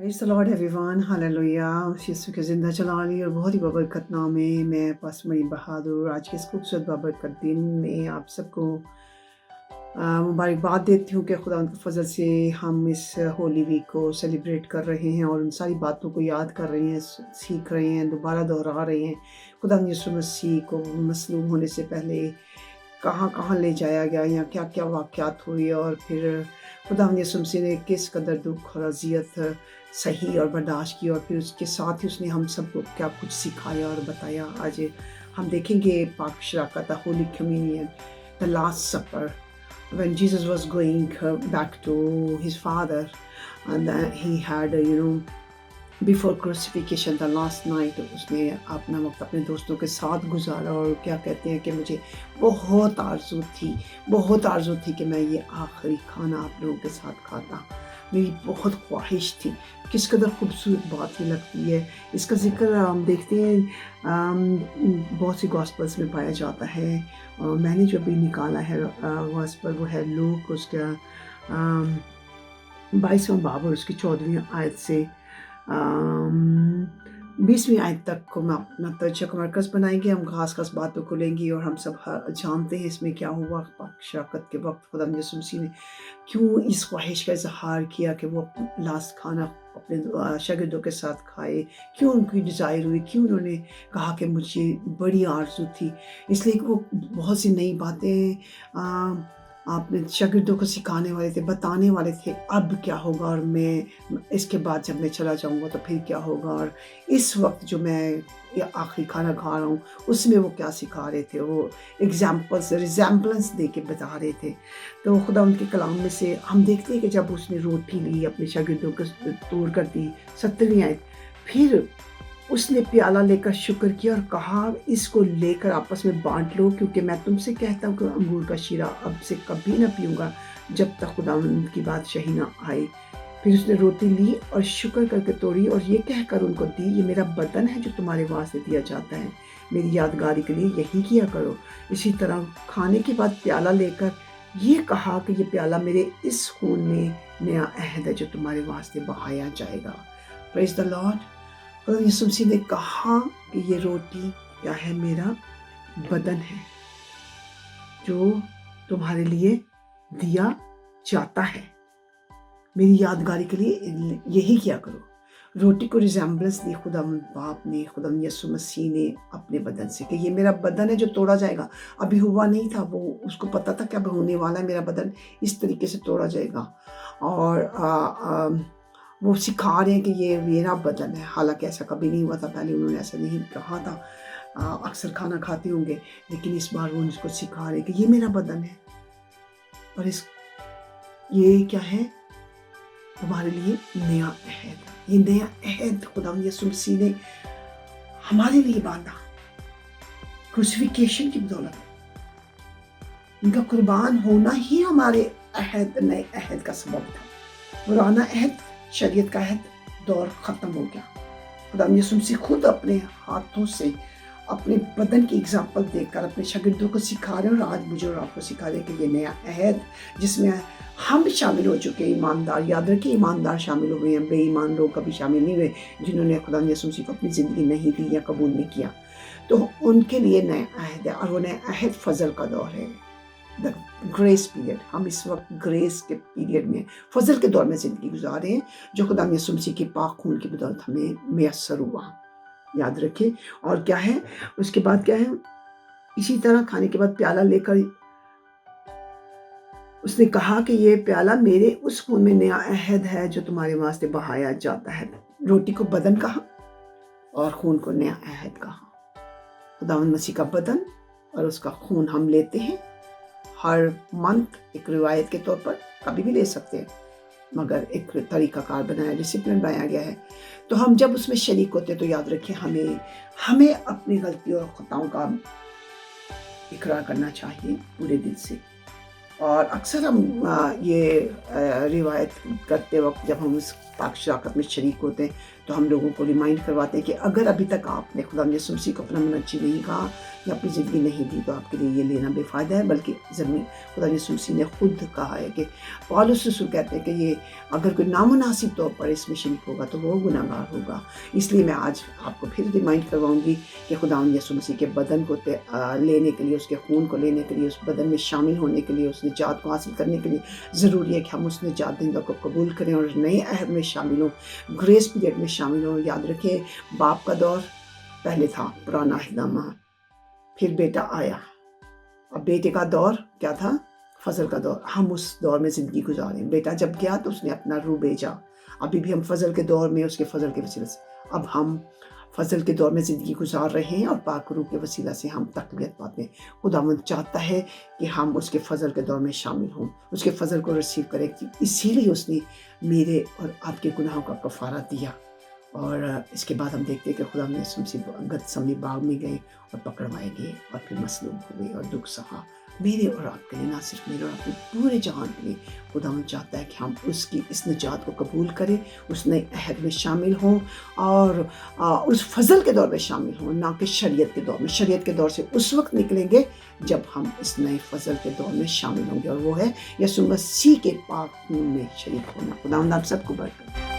Praise the Lord everyone, hallelujah. यीशु के ज़िंदा जलाली और बहुत ही बबरकत नाम में मैं पास्टर मरीम बहादुर आज के इस खूबसूरत बबरकत दिन में आप सबको मुबारकबाद देती हूँ कि खुदा के फजल से हम इस होली वीक को सेलिब्रेट कर रहे हैं और उन सारी बातों को याद कर रहे हैं, सीख रहे हैं, दोबारा दोहरा रहे हैं। खुदा यीशु मसीह को मसलूब होने से पहले कहाँ-कहाँ ले जाया गया या क्या-क्या वाक़यात हुए और फिर खुदा यीशु मसीह ने किस कदर दुःख और अज़ियत सही और बर्दाश्त की और फिर उसके साथ ही उसने हम सबको क्या कुछ सिखाया और बताया। आज हम देखेंगे पाक शराकत Holy Communion, the Last Supper, when Jesus was going back to his father and he had before crucifixion the last night उसने अपना वक्त अपने दोस्तों के साथ गुजारा और क्या कहते हैं कि मुझे बहुत आरज़ू थी कि मैं ये आखिरी खाना आप लोगों के साथ खाता। मेरी बहुत ख्वाहिश थी। किस कदर खूबसूरत बात ये लगती है। इसका ज़िक्र हम देखते हैं बहुत सी गॉस्पल्स में पाया जाता है। मैंने जो भी निकाला है गॉस्पल वो है लूक उसका 22वां बाब और उसकी 14वीं आयत से 20वीं आयत तक को मैं अपना तवज्जो का मरकज़ बनाएंगे। हम खास बातों को लेंगे और हम सब जानते हैं इसमें क्या हुआ। पाक शराकत के वक्त खुदा यीशु मसीह ने क्यों इस ख्वाहिश का इज़हार किया कि वो लास्ट खाना अपने शागिर्दों के साथ खाए, क्यों उनकी डिज़ायर हुई, क्यों उन्होंने कहा कि मुझे बड़ी आरज़ू थी। इसलिए कि वो बहुत सी नई बातें आपने शागिर्दों को सिखाने वाले थे, बताने वाले थे, अब क्या होगा और मैं इसके बाद जब मैं चला जाऊँगा तो फिर क्या होगा, और इस वक्त जो मैं ये आखिरी खाना खा रहा हूँ उसमें वो क्या सिखा रहे थे, वो एग्जाम्पल्स रिजेम्बलेंस दे के बता रहे थे। तो खुदा उनके कलाम में से हम देखते हैं कि जब उसने रोटी ली अपने शागिर्दों को तोड़ कर दी, 70वीं आयत, फिर उसने प्याला लेकर शुक्र किया और कहा इसको लेकर आपस में बांट लो, क्योंकि मैं तुमसे कहता हूँ कि अंगूर का शीरा अब से कभी ना पीऊँगा जब तक खुदावंद की बादशाही ना आए। फिर उसने रोटी ली और शुक्र करके तोड़ी और ये कहकर उनको दी, ये मेरा बदन है जो तुम्हारे वास्ते दिया जाता है, मेरी यादगारी के लिए यही किया करो। इसी तरह खाने के बाद प्याला लेकर ये कहा कि ये प्याला मेरे इस खून में नया अहद है जो तुम्हारे वास्ते बहाया जाएगा। Praise the Lord. और यीशु मसीह ने कहा कि ये रोटी क्या है, मेरा बदन है जो तुम्हारे लिए दिया जाता है, मेरी यादगारी के लिए यही किया करो। रोटी को रिजेम्बलेंस दी खुदा बाप ने, खुदा यीशु मसीह ने अपने बदन से कि ये मेरा बदन है जो तोड़ा जाएगा। अभी हुआ नहीं था, वो उसको पता था कि अब होने वाला है, मेरा बदन इस तरीके से तोड़ा जाएगा। और वो सिखा रहे हैं कि ये मेरा बदन है, हालांकि ऐसा कभी नहीं हुआ था, पहले उन्होंने ऐसा नहीं कहा था। अक्सर खाना खाते होंगे, लेकिन इस बार वो उसको सिखा रहे हैं कि ये मेरा बदन है और ये क्या है, तुम्हारे लिए नया अहद। ये नया अहद खुदा यीशु मसीह ने हमारे लिए बांधा क्रूसिफिकेशन की बदौलत। उनका कुर्बान होना ही हमारे नए अहद का सबब था। पुराना अहद, शरीयत का अहद दौर ख़त्म हो गया। खुदा यीशु मसीह खुद अपने हाथों से अपने बदन की एग्जाम्पल देकर अपने शागिर्दों को सिखा रहे हैं और आज मुझे और आपको सिखा रहे हैं कि ये नया अहद जिसमें हम शामिल हो चुके हैं। ईमानदार, याद रखिए, ईमानदार शामिल हुए हैं, बेईमान लोग कभी शामिल नहीं हुए, जिन्होंने खुदा यीशु मसीह को अपनी ज़िंदगी नहीं दी या कबूल नहीं किया। तो उनके लिए नया अहद है और वो नया अहद फजल का दौर है, द ग्रेस पीरियड। हम इस वक्त ग्रेस के पीरियड में, फजल के दौर में ज़िंदगी गुजार रहे हैं, जो खुदा यीशु मसीह के पाक खून की बदौलत हमें मैसर हुआ। याद रखिए। और क्या है उसके बाद, क्या है, इसी तरह खाने के बाद प्याला लेकर उसने कहा कि ये प्याला मेरे उस खून में नया अहद है जो तुम्हारे वास्ते बहाया जाता है। रोटी को बदन कहा और खून को नया अहद कहा। खुदावंद मसीह का बदन और उसका खून हम लेते हैं हर मंथ, एक रिवायत के तौर पर कभी भी ले सकते हैं, मगर एक तरीक़ाकार बनाया, डिसिप्लिन बनाया गया है। तो हम जब उसमें शरीक होते हैं तो याद रखें हमें अपनी गलतियों और खताओं का इकरार करना चाहिए पूरे दिल से। और अक्सर हम ये रिवायत करते वक्त जब हम इस पाक शराकत में शरीक होते हैं तो हम लोगों को रिमाइंड करवाते हैं कि अगर अभी तक आपने खुदा यीशु मसीह को अपना मुनज्जी नहीं कहा या अपनी ज़िंदगी नहीं दी तो आपके लिए ये लेना बेफ़ायदा है, बल्कि ज़मीन खुदा यीशु मसीह ने खुद कहा है कि पौलुस रसूल कहते हैं कि ये अगर कोई नामुनासिब तौर पर इसमें शरीक होगा तो वो गुनाहगार होगा। इसलिए मैं आज आपको फिर रिमाइंड करवाऊंगी कि खुदा यीशु मसीह के बदन को लेने के लिए, उसके खून को लेने के लिए, उस बदन में शामिल होने के लिए, उस निजात को हासिल करने के लिए ज़रूरी है कि हम उस निजात दहिंदा को कबूल करें और नए अहद में शामिल हों, ग्रेस पीरियड में शामिल हों। याद रखें, बाप का दौर पहले था, पुराना अहदनामा, फिर बेटा आया, अब बेटे का दौर क्या था? फजल का दौर। हम उस दौर में ज़िंदगी गुजारें। बेटा जब गया तो उसने अपना रूह भेजा, अभी भी हम फजल के दौर में, उसके फजल के वसीले से अब हम फजल के दौर में ज़िंदगी गुजार रहे हैं और पाक रूह के वसीला से हम तक़वियत पाते हैं। खुदावंद चाहता है कि हम उसके फजल के दौर में शामिल हों, उसके फजल को रिसीव करें। इसीलिए उसने मेरे और आपके गुनाहों का कफ़ारा दिया। और इसके बाद हम देखते हैं कि खुदा ने गतसमनी बाग में गए और पकड़वाए गए और फिर मसलूब हुए और दुख सहा। मेरे और आपके लिए, ना सिर्फ मेरे और आपके पूरे जहान के लिए खुदावंद चाहता है कि हम उसकी इस निजात को कबूल करें, उस नए अहद में शामिल हों और उस फजल के दौर में शामिल हों, ना कि शरीयत के दौर में। शरीयत के दौर से उस वक्त निकलेंगे जब हम इस नए फजल के दौर में शामिल होंगे, और वो है यीशु मसीह के पाक खून में शरीक होना। खुदावंद आप सबको बरकत दे।